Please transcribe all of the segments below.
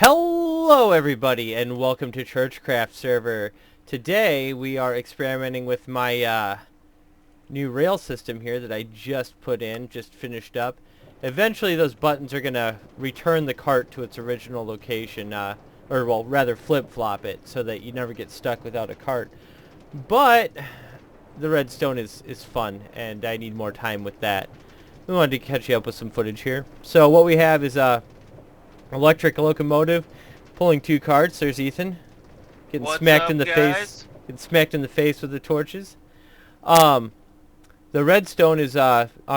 Hello everybody and welcome to Churchcraft server. Today we are experimenting with my new rail system here that I just put in, just finished up. Eventually those buttons are going to return the cart to its original location, or well rather flip-flop it so that you never get stuck without a cart. But the redstone is fun and I need more time with that. We wanted to catch you up with some footage here. So what we have is electric locomotive pulling two carts. There's Ethan getting What's smacked in up, the face, guys? getting smacked in the face with the torches. Um, the redstone is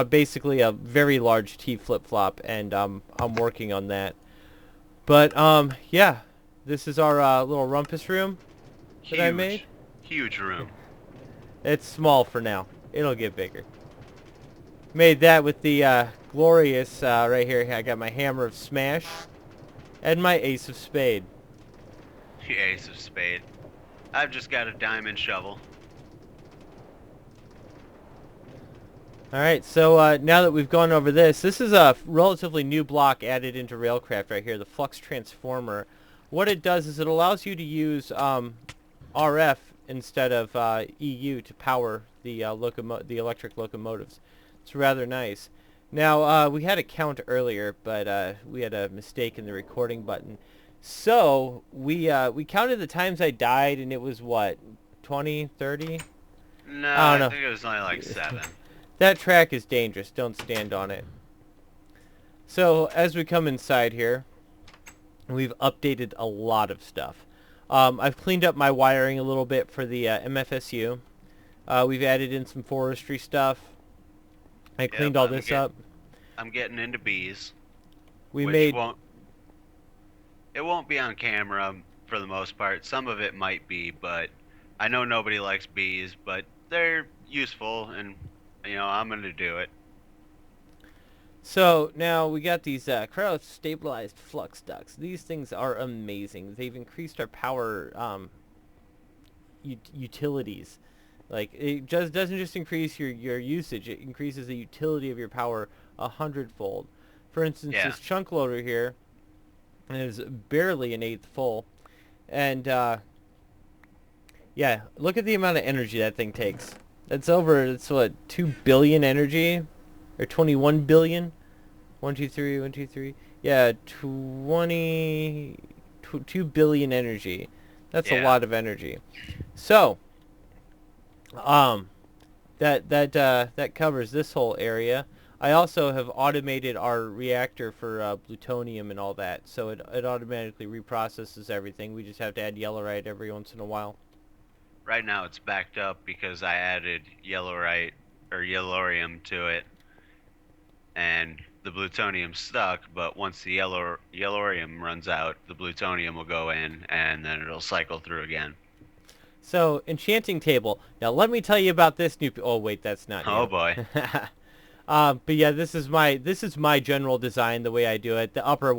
basically a very large T flip flop, and I'm working on that. But yeah, this is our little rumpus room that I made. Huge, huge room. It's small for now. It'll get bigger. Made that with the glorious right here. I got my hammer of smash and my ace of spade. The ace of spade. I've just got a diamond shovel. Alright, so now that we've gone over this is a relatively new block added into Railcraft right here, the Flux Transformer. What it does is it allows you to use RF instead of EU to power the the electric locomotives. It's rather nice. Now, we had a count earlier, but we had a mistake in the recording button. So, we counted the times I died, and it was what, 20, 30? No, I I don't think it was only like 7. That track is dangerous. Don't stand on it. So, as we come inside here, we've updated a lot of stuff. I've cleaned up my wiring a little bit for the MFSU. We've added in some forestry stuff. I cleaned all this up. I'm getting into bees, We which made... won't be on camera for the most part. Some of it might be, but I know nobody likes bees, but they're useful, and I'm gonna do it. So, now we got these cryo-stabilized flux ducts. These things are amazing. They've increased our power utilities. Like, it just doesn't just increase your usage, it increases the utility of your power 100-fold. For instance, Yeah. this chunk loader here is barely an eighth full. And, yeah, look at the amount of energy that thing takes. It's what, 2 billion energy? Or 21 billion? 1, 2, 3, 1, 2, 3. Yeah, 2 billion energy. That's a Yeah. lot of energy. So, that covers this whole area. I also have automated our reactor for plutonium and all that, so it automatically reprocesses everything. We just have to add yellowite every once in a while. Right now it's backed up because I added yellowite or yellorium to it, and the plutonium's stuck. But once the yellorium runs out, the plutonium will go in, and then it'll cycle through again. So, enchanting table. Now, let me tell you about this new... Oh, wait, that's not Oh new. boy. But yeah, this is my general design, the way I do it. The upper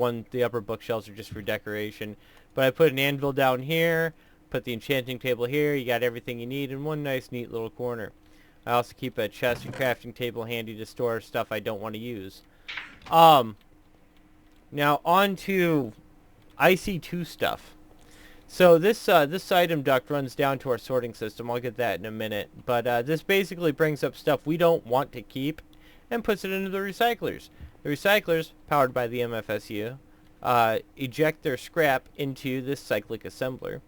bookshelves are just for decoration. But I put an anvil down here, put the enchanting table here. You got everything you need in one nice, neat little corner. I also keep a chest and crafting table handy to store stuff I don't want to use. Now on to IC2 stuff. So this item duct runs down to our sorting system. I'll get that in a minute. But this basically brings up stuff we don't want to keep and puts it into the recyclers. The recyclers, powered by the MFSU, eject their scrap into this cyclic assembler.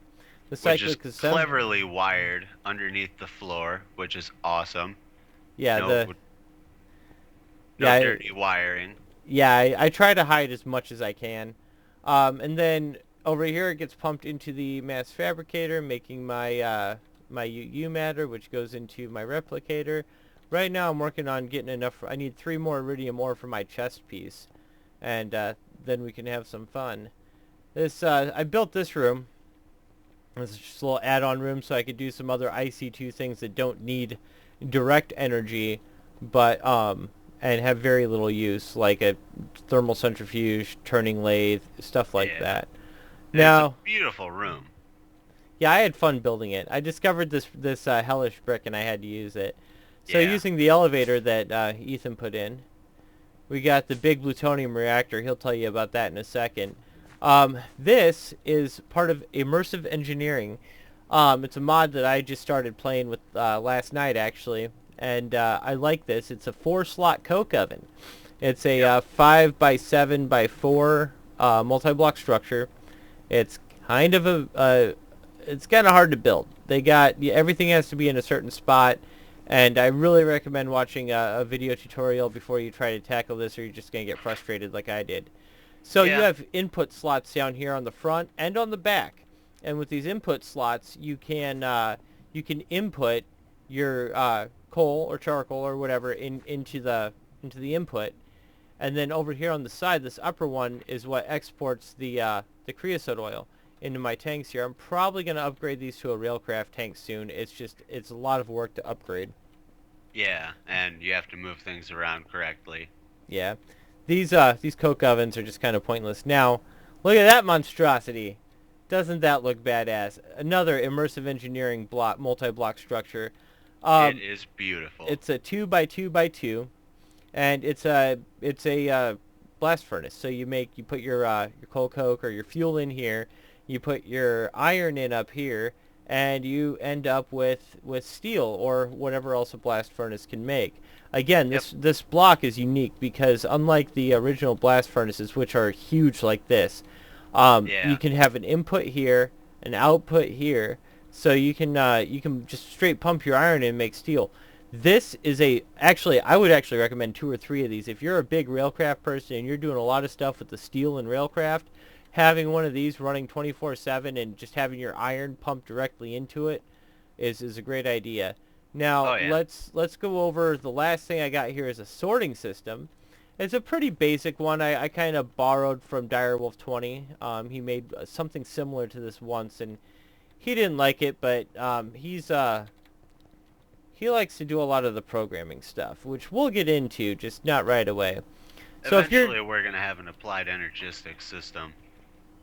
The cyclic Which is cleverly wired underneath the floor, which is awesome. Yeah, no yeah, dirty wiring. yeah. I try to hide as much as I can, and then over here it gets pumped into the mass fabricator, making my my UU matter, which goes into my replicator. Right now I'm working on getting enough. I need 3 more iridium ore for my chest piece, and then we can have some fun. I built this room. This is just a little add-on room so I could do some other IC2 things that don't need direct energy, but and have very little use, like a thermal centrifuge, turning lathe, stuff like that. Now, Now, it's a beautiful room. yeah, I had fun building it. I discovered this hellish brick and I had to use it. So Yeah. using the elevator that Ethan put in, we got the big plutonium reactor. He'll tell you about that in a second. This is part of immersive engineering. It's a mod that I just started playing with last night, actually, and I like this. It's a 4-slot coke oven. It's a 5 by 7 by 4 multi-block structure. It's kind of it's kind of hard to build. Everything has to be in a certain spot, and I really recommend watching a video tutorial before you try to tackle this, or you're just gonna get frustrated like I did. So you have input slots down here on the front and on the back, and with these input slots, you can input your coal or charcoal or whatever into the input, and then over here on the side, this upper one is what exports the creosote oil into my tanks here. I'm probably going to upgrade these to a Railcraft tank soon. It's a lot of work to upgrade. Yeah, and you have to move things around correctly. Yeah. These coke ovens are just kind of pointless. Now, look at that monstrosity. Doesn't that look badass? Another immersive engineering multi-block structure. It is beautiful. It's a 2 by 2 by 2, and it's a blast furnace. So you put your coal coke or your fuel in here. You put your iron in up here, and you end up with steel or whatever else a blast furnace can make. Again, this block is unique because unlike the original blast furnaces, which are huge like this, you can have an input here, an output here, so you can just straight pump your iron in and make steel. This is I would actually recommend 2 or 3 of these. If you're a big Railcraft person and you're doing a lot of stuff with the steel and Railcraft, having one of these running 24/7 and just having your iron pumped directly into it is a great idea. Now, let's go over the last thing I got here is a sorting system. It's a pretty basic one. I kind of borrowed from Direwolf 20. He made something similar to this once, and he didn't like it, but he likes to do a lot of the programming stuff, which we'll get into, just not right away. So eventually we're going to have an applied energistic system.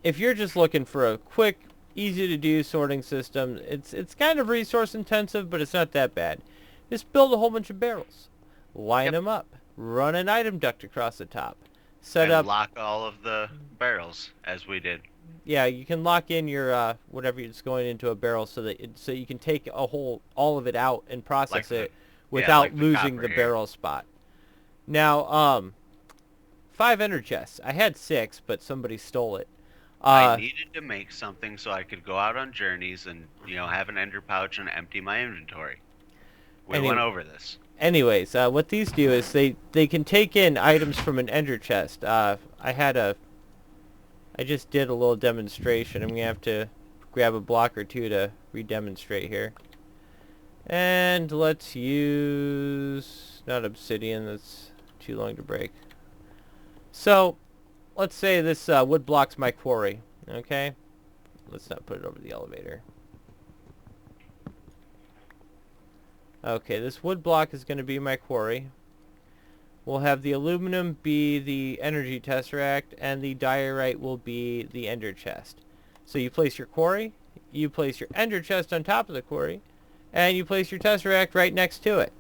If you're just looking for a quick, easy-to-do sorting system, it's kind of resource-intensive, but it's not that bad. Just build a whole bunch of barrels. Line them up. Run an item duct across the top. Set up... lock all of the barrels, as we did. Yeah, you can lock in your whatever is going into a barrel so you can take all of it out and process it without losing the barrel spot. Now, 5 ender chests. I had 6, but somebody stole it. I needed to make something so I could go out on journeys and, have an ender pouch and empty my inventory. We went over this. Anyways, what these do is they can take in items from an ender chest. I just did a little demonstration. I'm going to have to grab a block or 2 to re-demonstrate here. And let's use... not obsidian, that's too long to break. So... let's say this wood block's my quarry, okay? Let's not put it over the elevator. Okay, this wood block is going to be my quarry. We'll have the aluminum be the energy tesseract, and the diorite will be the ender chest. So you place your quarry, you place your ender chest on top of the quarry, and you place your tesseract right next to it.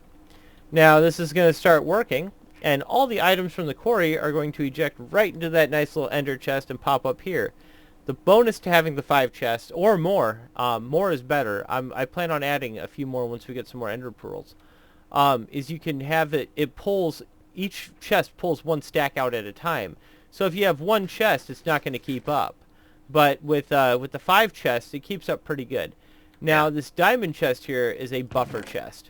Now this is going to start working. And all the items from the quarry are going to eject right into that nice little ender chest and pop up here. The bonus to having the 5 chests, or more, more is better. I plan on adding a few more once we get some more ender pearls, is you can have each chest pulls 1 stack out at a time. So if you have 1 chest, it's not going to keep up. But with the 5 chests, it keeps up pretty good. Now, this diamond chest here is a buffer chest.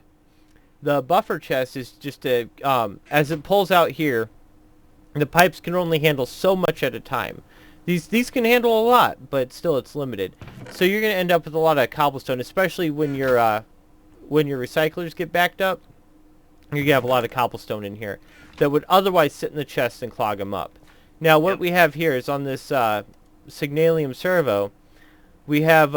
The buffer chest is just as it pulls out here, the pipes can only handle so much at a time. These can handle a lot, but still it's limited. So you're going to end up with a lot of cobblestone, especially when your recyclers get backed up. You're going to have a lot of cobblestone in here that would otherwise sit in the chest and clog them up. Now what we have here is on this Signalium servo, we have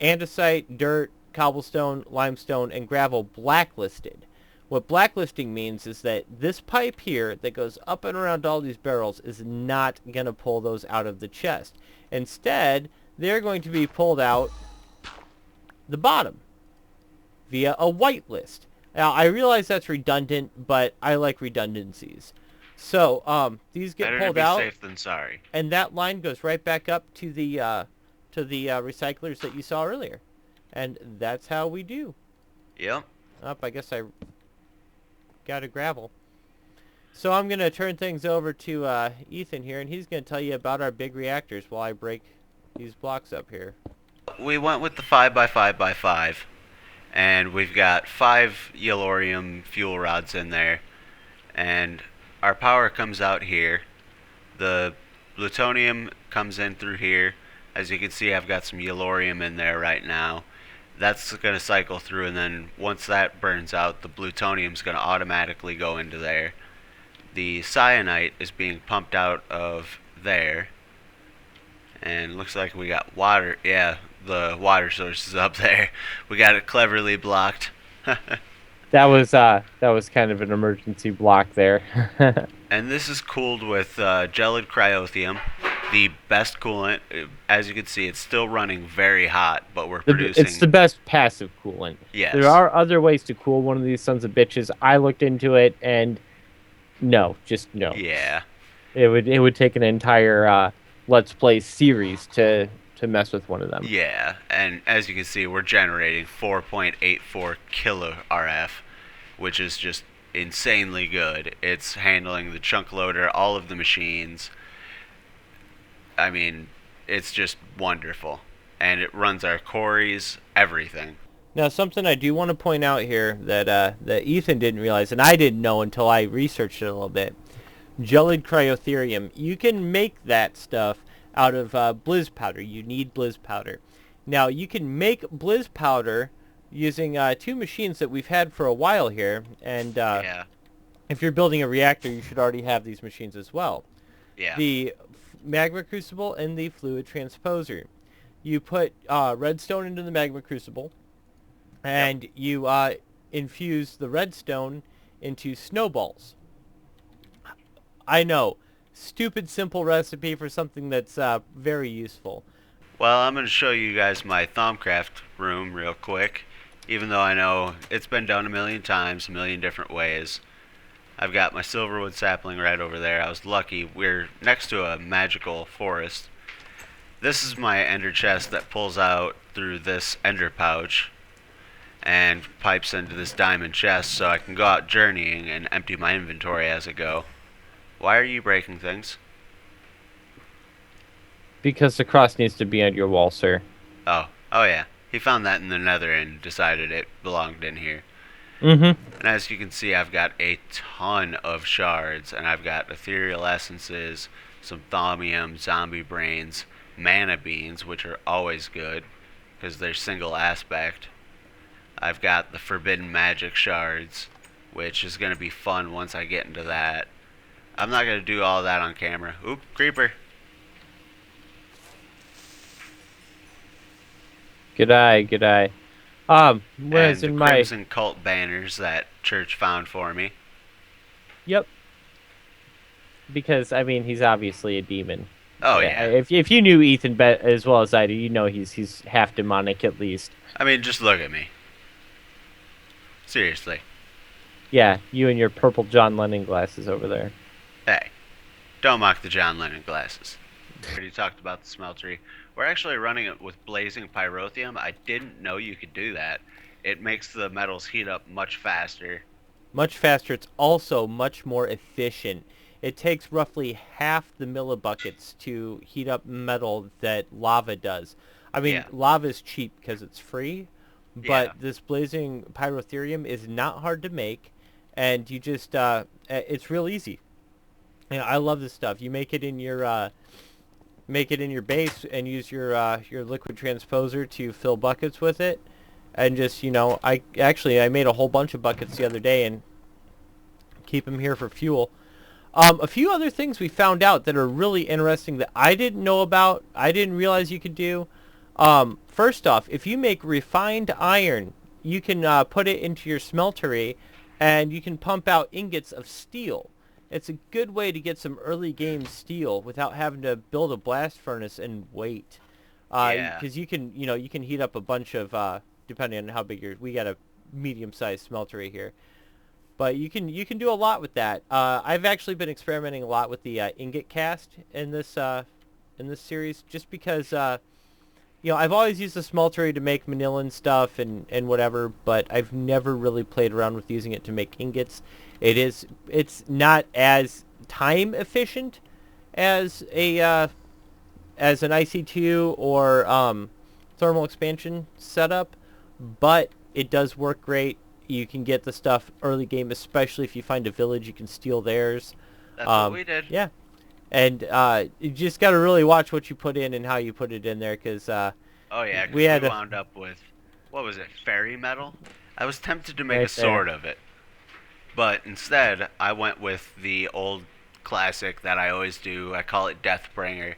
andesite, dirt, cobblestone, limestone, and gravel blacklisted. What blacklisting means is that this pipe here that goes up and around all these barrels is not going to pull those out of the chest. Instead, they're going to be pulled out the bottom via a whitelist. Now, I realize that's redundant, but I like redundancies. So these get Better to pulled be out, safe than sorry. and that line goes right back up to the recyclers that you saw earlier, and that's how we do. Yep. I guess I got a gravel. So I'm gonna turn things over to Ethan here, and he's gonna tell you about our big reactors while I break these blocks up here. We went with the 5x5x5, and we've got 5 yellorium fuel rods in there, and our power comes out here. The plutonium comes in through here. As you can see, I've got some yellorium in there right now. That's going to cycle through, and then once that burns out, the plutonium's going to automatically go into there. The cyanite is being pumped out of there, and looks like we got water. Yeah, the water source is up there. We got it cleverly blocked. That was kind of an emergency block there. And this is cooled with gelid cryothium, the best coolant. As you can see, it's still running very hot, but we're producing... It's the best passive coolant. Yes. There are other ways to cool one of these sons of bitches. I looked into it, and no, just no. Yeah. It would take an entire Let's Play series to mess with one of them. Yeah, and as you can see, we're generating 4.84 kilo RF, which is just insanely good. It's handling the chunk loader, all of the machines. I mean, it's just wonderful. And it runs our quarries, everything. Now, something I do want to point out here that Ethan didn't realize, and I didn't know until I researched it a little bit. Gelid cryothermium. You can make that stuff out of blizz powder. You need blizz powder. Now, you can make blizz powder using 2 machines that we've had for a while here, and Yeah. if you're building a reactor, you should already have these machines as well. Yeah. The magma crucible and the fluid transposer. You put redstone into the magma crucible, and you infuse the redstone into snowballs. I know, stupid simple recipe for something that's very useful. Well, I'm going to show you guys my Thaumcraft room real quick, even though I know it's been done a million times, a million different ways. I've got my silverwood sapling right over there. I was lucky. We're next to a magical forest. This is my ender chest that pulls out through this ender pouch and pipes into this diamond chest so I can go out journeying and empty my inventory as I go. Why are you breaking things? Because the cross needs to be on your wall, sir. Oh yeah. He found that in the nether and decided it belonged in here. Mm-hmm. And as you can see, I've got a ton of shards, and I've got ethereal essences, some thaumium, zombie brains, mana beans, which are always good because they're single aspect. I've got the forbidden magic shards, which is going to be fun once I get into that. I'm not going to do all that on camera. Oop, creeper. Good eye. Whereas And in the my... Crimson Cult banners that church found for me. Yep. Because, I mean, he's obviously a demon. Oh, yeah. If you knew Ethan as well as I do, you know he's half demonic at least. I mean, just look at me. Seriously. Yeah, you and your purple John Lennon glasses over there. Hey, don't mock the John Lennon glasses. We already talked about the smeltery. We're actually running it with blazing pyrotheum. I didn't know you could do that. It makes the metals heat up much faster. Much faster. It's also much more efficient. It takes roughly half the millibuckets to heat up metal that lava does. I mean, Yeah. lava is cheap because it's free, but Yeah. this blazing pyrotherium is not hard to make, and you just, it's real easy. Yeah, I love this stuff. You make it in your base and use your liquid transposer to fill buckets with it, and just, I made a whole bunch of buckets the other day and keep them here for fuel. A few other things we found out that are really interesting that I didn't know about, I didn't realize you could do. First off, if you make refined iron, you can put it into your smeltery, and you can pump out ingots of steel. It's a good way to get some early game steel without having to build a blast furnace and wait. Yeah. Because you can heat up a bunch of, depending on how big we got a medium-sized smeltery here. But you can do a lot with that. I've actually been experimenting a lot with the ingot cast in this series, just because I've always used the smeltery to make manila stuff and whatever, but I've never really played around with using it to make ingots. It's not as time efficient as as an IC2 or thermal expansion setup, but it does work great. You can get the stuff early game, especially if you find a village, you can steal theirs. That's what we did. Yeah, and you just got to really watch what you put in and how you put it in there, because Oh yeah, 'cause we we had wound up with, what was it, fairy metal? I was tempted to make Right a sword of it, but instead I went with the old classic that I always do. I call it Deathbringer.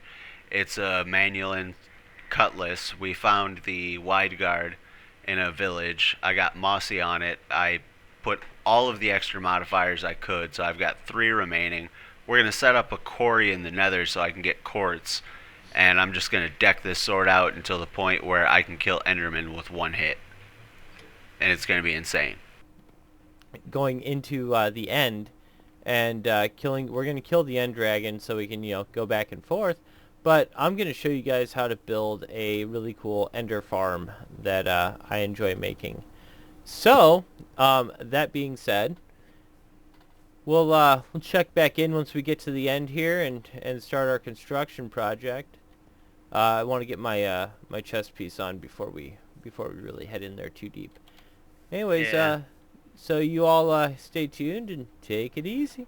It's a Manuelin cutlass. We found the wide guard in a village. I got mossy on it. I put all of the extra modifiers I could, so I've got 3 remaining. We're going to set up a quarry in the nether so I can get quartz, and I'm just going to deck this sword out until the point where I can kill Enderman with 1 hit. And it's going to be insane. going into the end and we're going to kill the end dragon so we can go back and forth, but I'm going to show you guys how to build a really cool ender farm that I enjoy making. So that being said, we'll check back in once we get to the end here and start our construction project. I want to get my my chest piece on before we really head in there too deep. Anyways, Yeah. so you all stay tuned and take it easy.